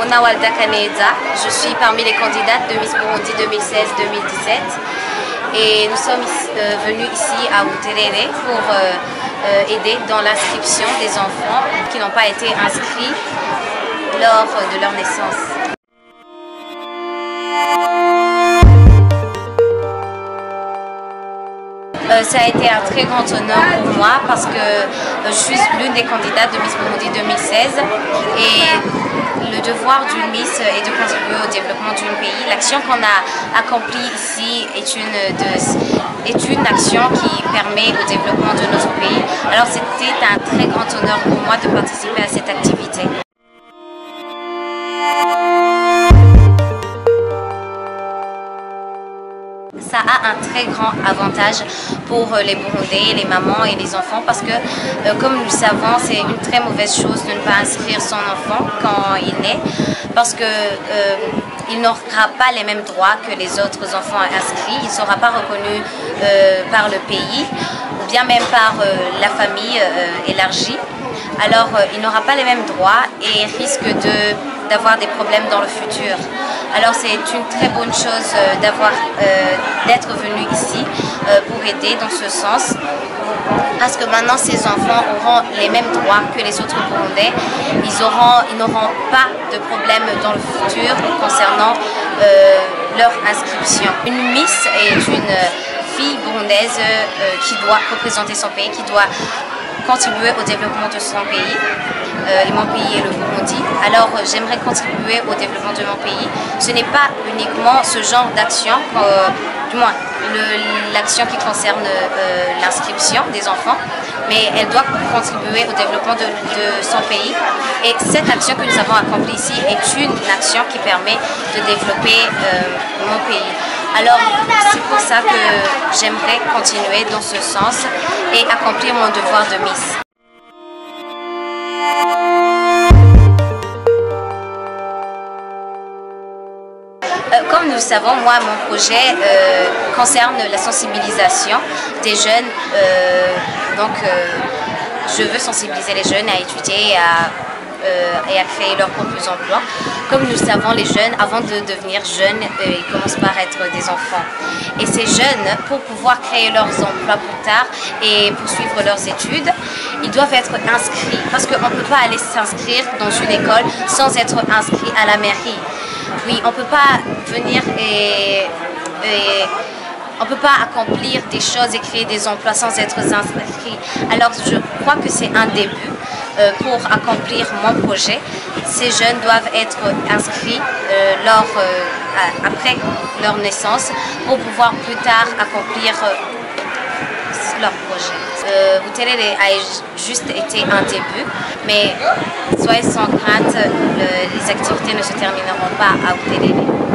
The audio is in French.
Ona Walda Kaneza, je suis parmi les candidates de Miss Burundi 2016-2017 et nous sommes venus ici à Buterere pour aider dans l'inscription des enfants qui n'ont pas été inscrits lors de leur naissance. Ça a été un très grand honneur pour moi parce que je suis l'une des candidates de Miss Burundi 2016 et le devoir d'une Miss est de contribuer au développement d'un pays. L'action qu'on a accomplie ici est une action qui permet au développement de notre pays. Alors c'était un très grand honneur pour moi de participer à cette activité. Ça a un très grand avantage pour les Burundais, les mamans et les enfants parce que, comme nous le savons, c'est une très mauvaise chose de ne pas inscrire son enfant quand il naît parce qu'il n'aura pas les mêmes droits que les autres enfants inscrits, il ne sera pas reconnu par le pays ou bien même par la famille élargie. Alors il n'aura pas les mêmes droits et risque d'avoir des problèmes dans le futur. Alors c'est une très bonne chose d'être venu ici pour aider dans ce sens parce que maintenant ces enfants auront les mêmes droits que les autres Burundais. Ils n'auront pas de problème dans le futur concernant leur inscription. Une Miss est une fille burundaise qui doit représenter son pays, qui doit contribuer au développement de son pays. Et mon pays est le Burundi. Alors j'aimerais contribuer au développement de mon pays. Ce n'est pas uniquement ce genre d'action, du moins l'action qui concerne l'inscription des enfants, mais elle doit contribuer au développement de son pays. Et cette action que nous avons accomplie ici est une action qui permet de développer mon pays. Alors c'est pour ça que j'aimerais continuer dans ce sens et accomplir mon devoir de Miss. Comme nous le savons, moi, mon projet concerne la sensibilisation des jeunes. Je veux sensibiliser les jeunes à étudier et à créer leurs propres emplois. Comme nous le savons, les jeunes, avant de devenir jeunes, ils commencent par être des enfants. Et ces jeunes, pour pouvoir créer leurs emplois plus tard et poursuivre leurs études, ils doivent être inscrits. Parce qu'on ne peut pas aller s'inscrire dans une école sans être inscrit à la mairie. Oui, on ne peut pas venir on ne peut pas accomplir des choses et créer des emplois sans être inscrit. Alors je crois que c'est un début pour accomplir mon projet. Ces jeunes doivent être inscrits après leur naissance pour pouvoir plus tard accomplir leur projet. Buterere a juste été un début, mais soyez sans crainte, les activités ne se termineront pas à Buterere.